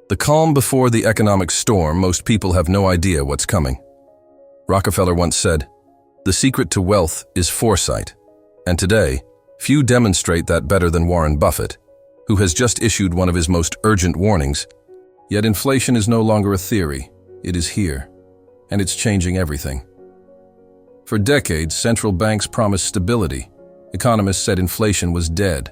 The calm before the economic storm, most people have no idea what's coming. Rockefeller once said, "The secret to wealth is foresight." And today, few demonstrate that better than Warren Buffett, who has just issued one of his most urgent warnings. Yet inflation is no longer a theory, it is here, and it's changing everything. For decades, central banks promised stability. Economists said inflation was dead.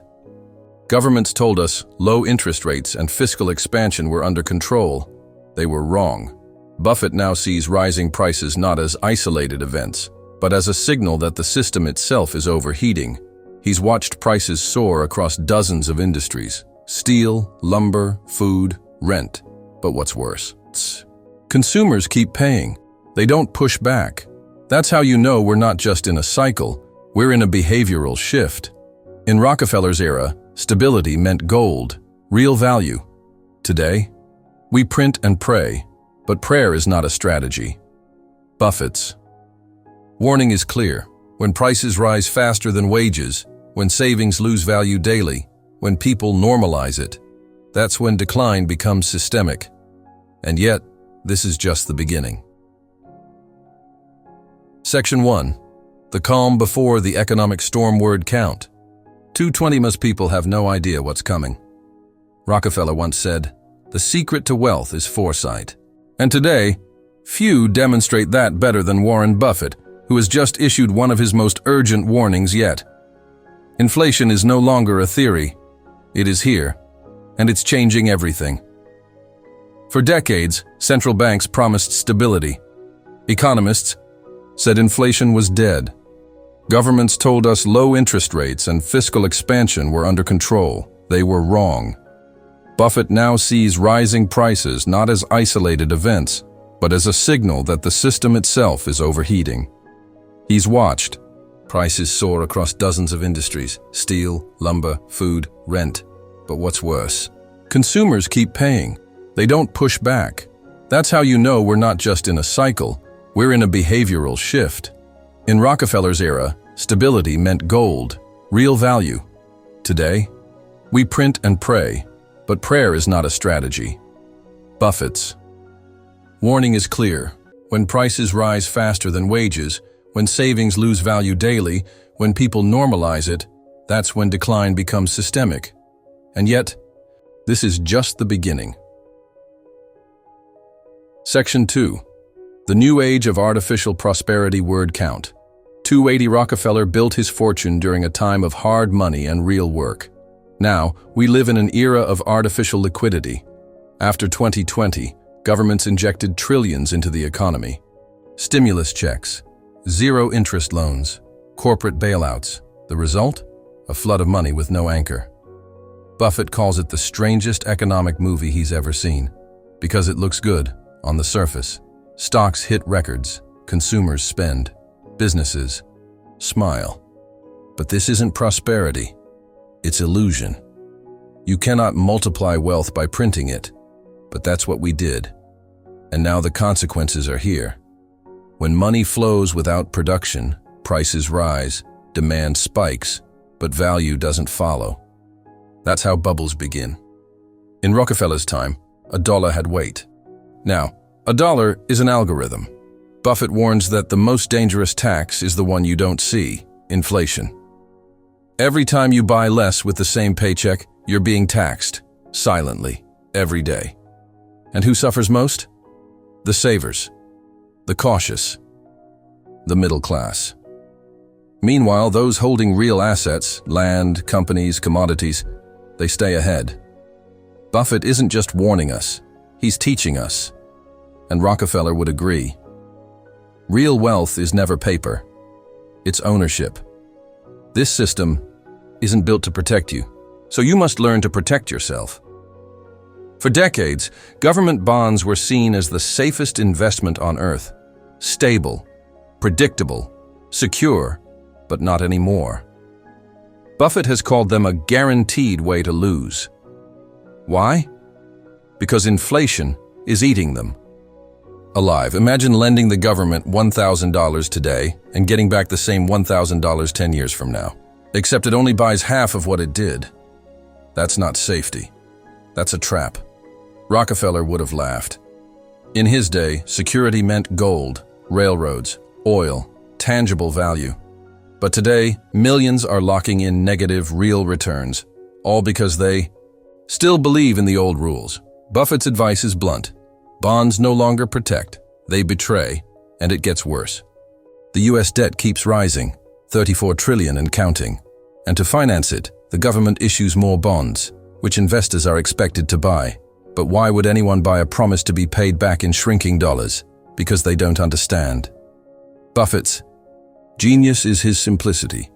Governments told us low interest rates and fiscal expansion were under control. They were wrong. Buffett now sees rising prices not as isolated events, but as a signal that the system itself is overheating. He's watched prices soar across dozens of industries: steel, lumber, food, rent. But what's worse? Consumers keep paying. They don't push back. That's how you know we're not just in a cycle, we're in a behavioral shift. In Rockefeller's era, stability meant gold, real value. Today, we print and pray, but prayer is not a strategy. Buffett's warning is clear. When prices rise faster than wages, when savings lose value daily, when people normalize it, that's when decline becomes systemic. And yet, this is just the beginning. Section 1. The calm before the economic storm word count. 220 Most people have no idea what's coming. Rockefeller once said, "The secret to wealth is foresight." And today, few demonstrate that better than Warren Buffett, who has just issued one of his most urgent warnings yet. Inflation is no longer a theory. It is here, and it's changing everything. For decades, central banks promised stability. Economists said inflation was dead. Governments told us low interest rates and fiscal expansion were under control. They were wrong. Buffett now sees rising prices not as isolated events, but as a signal that the system itself is overheating. He's watched prices soar across dozens of industries: steel, lumber, food, rent. But what's worse? Consumers keep paying. They don't push back. That's how you know we're not just in a cycle, we're in a behavioral shift. In Rockefeller's era, stability meant gold, real value. Today, we print and pray, but prayer is not a strategy. Buffett's warning is clear. When prices rise faster than wages, when savings lose value daily, when people normalize it, that's when decline becomes systemic. And yet, this is just the beginning. Section 2. The new age of artificial prosperity word count. 280 Rockefeller built his fortune during a time of hard money and real work. Now, we live in an era of artificial liquidity. After 2020, governments injected trillions into the economy. Stimulus checks, zero-interest loans, corporate bailouts. The result? A flood of money with no anchor. Buffett calls it the strangest economic movie he's ever seen, because it looks good on the surface. Stocks hit records, consumers spend, businesses smile. But this isn't prosperity, it's illusion. You cannot multiply wealth by printing it, but that's what we did. And now the consequences are here. When money flows without production, prices rise, demand spikes, but value doesn't follow. That's how bubbles begin. In Rockefeller's time, a dollar had weight. Now, a dollar is an algorithm. Buffett warns that the most dangerous tax is the one you don't see: inflation. Every time you buy less with the same paycheck, you're being taxed, silently, every day. And who suffers most? The savers, the cautious, the middle class. Meanwhile, those holding real assets, land, companies, commodities, they stay ahead. Buffett isn't just warning us, he's teaching us. And Rockefeller would agree. Real wealth is never paper. It's ownership. This system isn't built to protect you, so you must learn to protect yourself. For decades, government bonds were seen as the safest investment on earth. Stable, predictable, secure, but not anymore. Buffett has called them a guaranteed way to lose. Why? Because inflation is eating them alive. Imagine lending the government $1,000 today and getting back the same $1,000 10 years from now. Except it only buys half of what it did. That's not safety. That's a trap. Rockefeller would have laughed. In his day, security meant gold, railroads, oil, tangible value. But today, millions are locking in negative real returns, all because they still believe in the old rules. Buffett's advice is blunt. Bonds no longer protect, they betray, and it gets worse. The US debt keeps rising, 34 trillion and counting. And to finance it, the government issues more bonds, which investors are expected to buy. But why would anyone buy a promise to be paid back in shrinking dollars? Because they don't understand. Buffett's genius is his simplicity.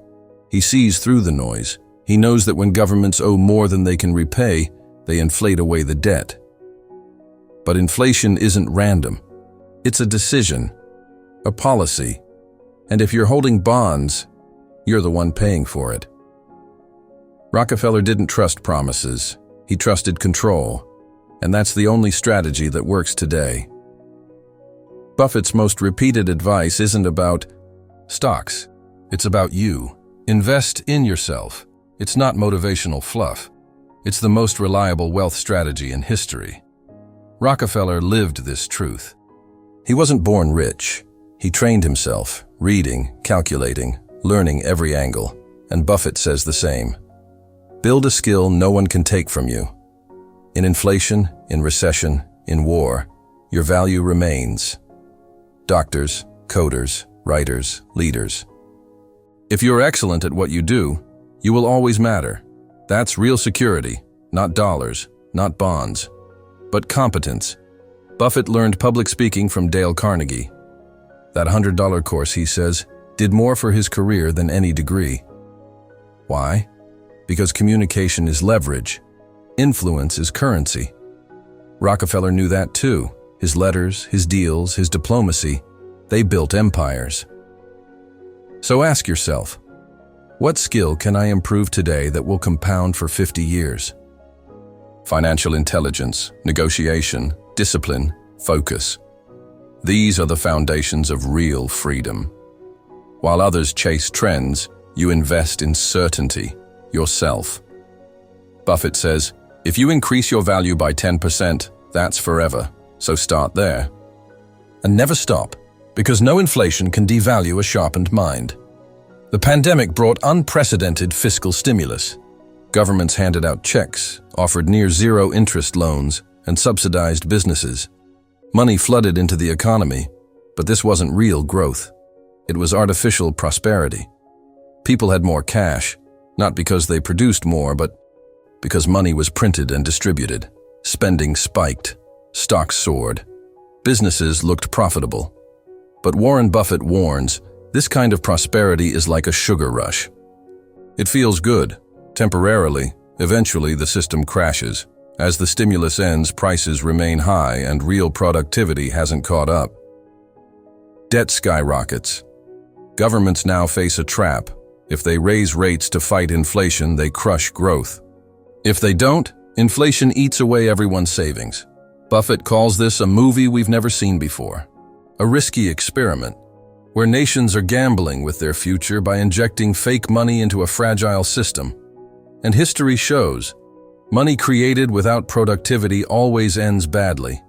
He sees through the noise. He knows that when governments owe more than they can repay, they inflate away the debt. But inflation isn't random. It's a decision, a policy. And if you're holding bonds, you're the one paying for it. Rockefeller didn't trust promises. He trusted control. And that's the only strategy that works today. Buffett's most repeated advice isn't about stocks. It's about you. Invest in yourself. It's not motivational fluff. It's the most reliable wealth strategy in history. Rockefeller lived this truth. He wasn't born rich. He trained himself, reading, calculating, learning every angle. And Buffett says the same. Build a skill no one can take from you. In inflation, in recession, in war, your value remains. Doctors, coders, writers, leaders. If you're excellent at what you do, you will always matter. That's real security, not dollars, not bonds, but competence. Buffett learned public speaking from Dale Carnegie. That $100 course, he says, did more for his career than any degree. Why? Because communication is leverage. Influence is currency. Rockefeller knew that too. His letters, his deals, his diplomacy, they built empires. So ask yourself, what skill can I improve today that will compound for 50 years? Financial intelligence, negotiation, discipline, focus. These are the foundations of real freedom. While others chase trends, you invest in certainty, yourself. Buffett says, if you increase your value by 10%, that's forever. So start there. And never stop, because no inflation can devalue a sharpened mind. The pandemic brought unprecedented fiscal stimulus. Governments handed out checks, offered near-zero interest loans, and subsidized businesses. Money flooded into the economy, but this wasn't real growth. It was artificial prosperity. People had more cash, not because they produced more, but because money was printed and distributed. Spending spiked. Stocks soared. Businesses looked profitable. But Warren Buffett warns, this kind of prosperity is like a sugar rush. It feels good, temporarily. Eventually, the system crashes. As the stimulus ends, prices remain high and real productivity hasn't caught up. Debt skyrockets. Governments now face a trap. If they raise rates to fight inflation, they crush growth. If they don't, inflation eats away everyone's savings. Buffett calls this a movie we've never seen before. A risky experiment, where nations are gambling with their future by injecting fake money into a fragile system. And history shows, money created without productivity always ends badly.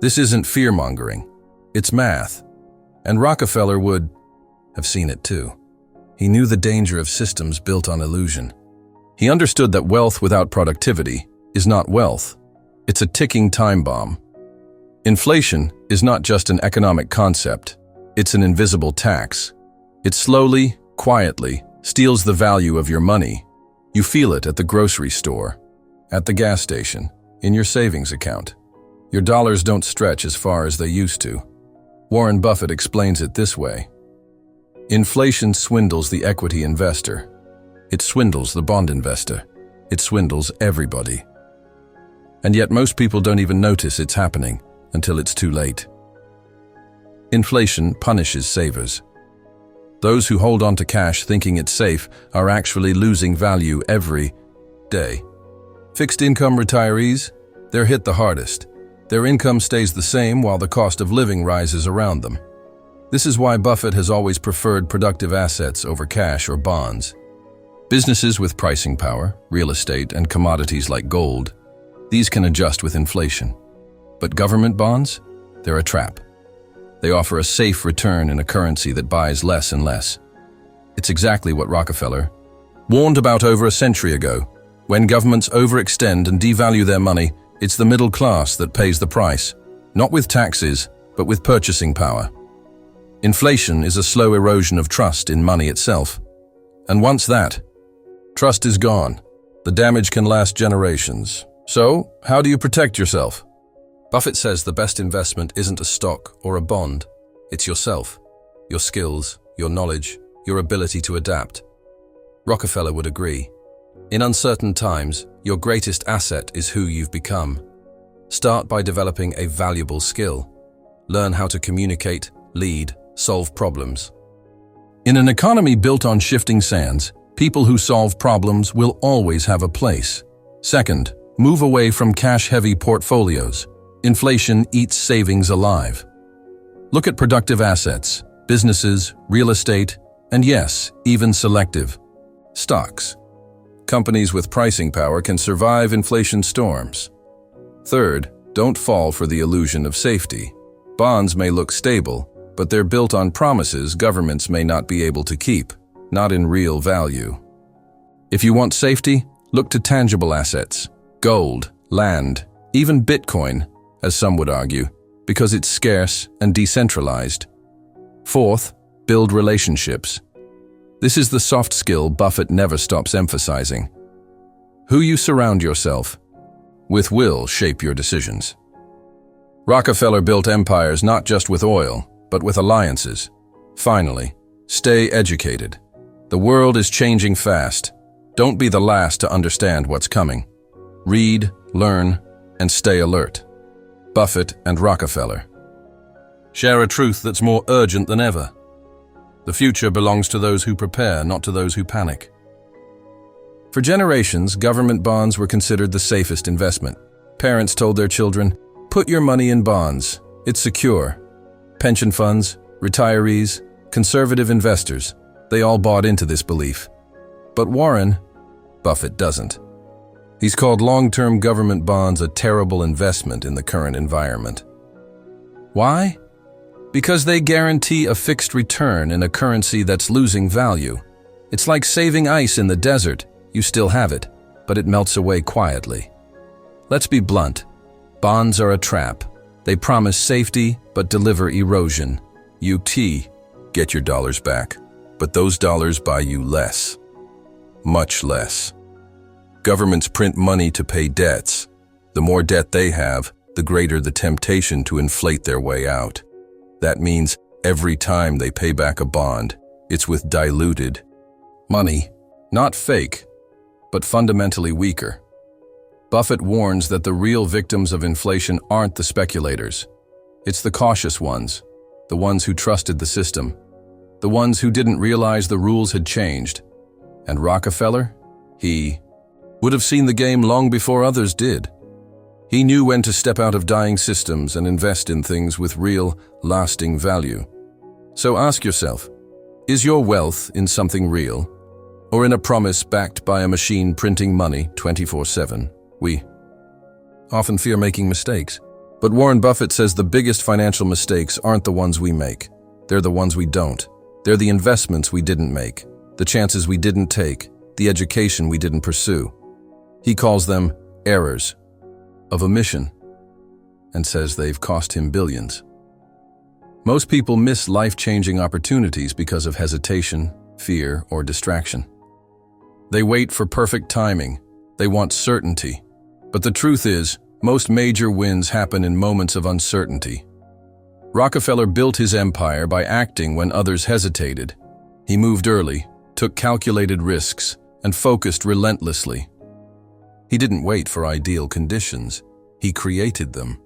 This isn't fear-mongering. It's math. And Rockefeller would have seen it too. He knew the danger of systems built on illusion. He understood that wealth without productivity is not wealth. It's a ticking time bomb. Inflation is not just an economic concept. It's an invisible tax. It slowly, quietly, steals the value of your money. You feel it at the grocery store, at the gas station, in your savings account. Your dollars don't stretch as far as they used to. Warren Buffett explains it this way. Inflation swindles the equity investor. It swindles the bond investor. It swindles everybody. And yet most people don't even notice it's happening until it's too late. Inflation punishes savers. Those who hold on to cash thinking it's safe are actually losing value every day. Fixed income retirees, they're hit the hardest. Their income stays the same while the cost of living rises around them. This is why Buffett has always preferred productive assets over cash or bonds. Businesses with pricing power, real estate, and commodities like gold, These can adjust with inflation. But government bonds? They're a trap. They offer a safe return in a currency that buys less and less. It's exactly what Rockefeller warned about over a century ago. When governments overextend and devalue their money, it's the middle class that pays the price, not with taxes, but with purchasing power. Inflation is a slow erosion of trust in money itself. And once that trust is gone, the damage can last generations. So, how do you protect yourself? Buffett says the best investment isn't a stock or a bond. It's yourself, your skills, your knowledge, your ability to adapt. Rockefeller would agree. In uncertain times, your greatest asset is who you've become. Start by developing a valuable skill. Learn how to communicate, lead, solve problems. In an economy built on shifting sands, people who solve problems will always have a place. Second, move away from cash-heavy portfolios. Inflation eats savings alive. Look at productive assets, businesses, real estate, and yes, even selective stocks. Companies with pricing power can survive inflation storms. Third, don't fall for the illusion of safety. Bonds may look stable, but they're built on promises governments may not be able to keep, not in real value. If you want safety, look to tangible assets, gold, land, even Bitcoin, as some would argue, because it's scarce and decentralized. Fourth, build relationships. This is the soft skill Buffett never stops emphasizing. Who you surround yourself with will shape your decisions. Rockefeller built empires not just with oil, but with alliances. Finally, stay educated. The world is changing fast. Don't be the last to understand what's coming. Read, learn, and stay alert. Buffett and Rockefeller share a truth that's more urgent than ever. The future belongs to those who prepare, not to those who panic. For generations, government bonds were considered the safest investment. Parents told their children, "Put your money in bonds. It's secure." Pension funds, retirees, conservative investors, they all bought into this belief. But Warren Buffett doesn't. He's called long-term government bonds a terrible investment in the current environment. Why? Because they guarantee a fixed return in a currency that's losing value. It's like saving ice in the desert. You still have it, but it melts away quietly. Let's be blunt. Bonds are a trap. They promise safety, but deliver erosion. You get your dollars back, but those dollars buy you less. Much less. Governments print money to pay debts. The more debt they have, the greater the temptation to inflate their way out. That means every time they pay back a bond, it's with diluted money, not fake, but fundamentally weaker. Buffett warns that the real victims of inflation aren't the speculators. It's the cautious ones, the ones who trusted the system, the ones who didn't realize the rules had changed. And Rockefeller? He would have seen the game long before others did. He knew when to step out of dying systems and invest in things with real, lasting value. So ask yourself, is your wealth in something real, or in a promise backed by a machine printing money 24/7? We often fear making mistakes, but Warren Buffett says the biggest financial mistakes aren't the ones we make. They're the ones we don't. They're the investments we didn't make, the chances we didn't take, the education we didn't pursue. He calls them errors of omission and says they've cost him billions. Most people miss life-changing opportunities because of hesitation, fear, or distraction. They wait for perfect timing. They want certainty. But the truth is, most major wins happen in moments of uncertainty. Rockefeller built his empire by acting when others hesitated. He moved early, took calculated risks, and focused relentlessly. He didn't wait for ideal conditions. He created them.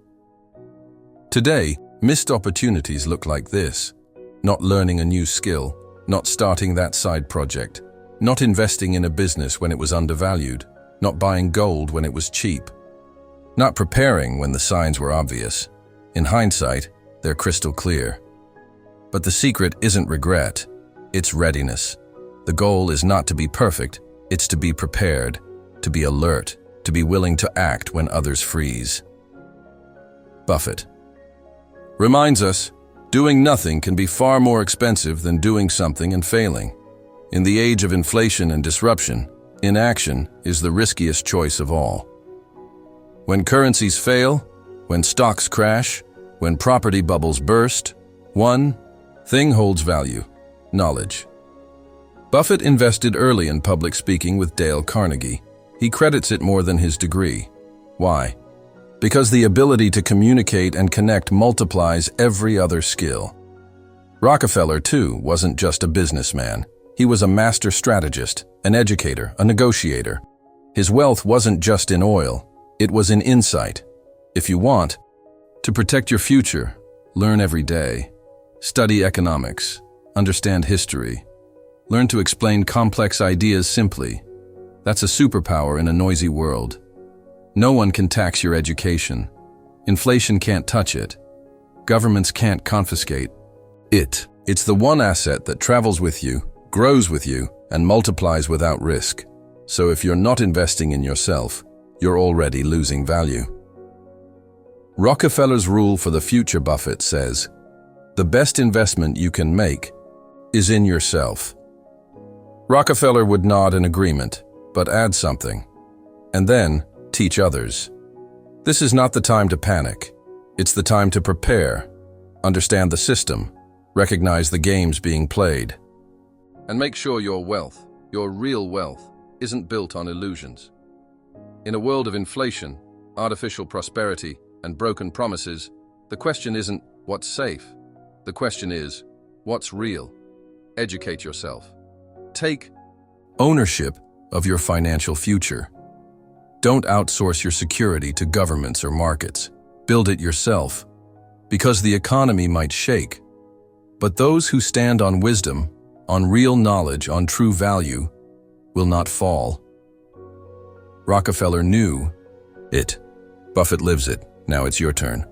Today, missed opportunities look like this. Not learning a new skill, not starting that side project, not investing in a business when it was undervalued, not buying gold when it was cheap, not preparing when the signs were obvious. In hindsight, they're crystal clear. But the secret isn't regret, it's readiness. The goal is not to be perfect, it's to be prepared, to be alert, to be willing to act when others freeze. Buffett reminds us, doing nothing can be far more expensive than doing something and failing. In the age of inflation and disruption, inaction is the riskiest choice of all. When currencies fail, when stocks crash, when property bubbles burst, one thing holds value: knowledge. Buffett invested early in public speaking with Dale Carnegie. He credits it more than his degree. Why? Because the ability to communicate and connect multiplies every other skill. Rockefeller, too, wasn't just a businessman. He was a master strategist, an educator, a negotiator. His wealth wasn't just in oil, it was in insight. If you want to protect your future, learn every day. Study economics, understand history. Learn to explain complex ideas simply. That's a superpower in a noisy world. No one can tax your education. Inflation can't touch it. Governments can't confiscate it. It's the one asset that travels with you, grows with you, and multiplies without risk. So if you're not investing in yourself, you're already losing value. Rockefeller's rule for the future, Buffett says, the best investment you can make is in yourself. Rockefeller would nod in agreement, but add something, and then teach others. This is not the time to panic. It's the time to prepare, understand the system, recognize the games being played, and make sure your wealth, your real wealth, isn't built on illusions. In a world of inflation, artificial prosperity, and broken promises, the question isn't what's safe. The question is, what's real? Educate yourself. Take ownership of your financial future. Don't outsource your security to governments or markets. Build it yourself, because the economy might shake. But those who stand on wisdom, on real knowledge, on true value, will not fall. Rockefeller knew it. Buffett lives it. Now it's your turn.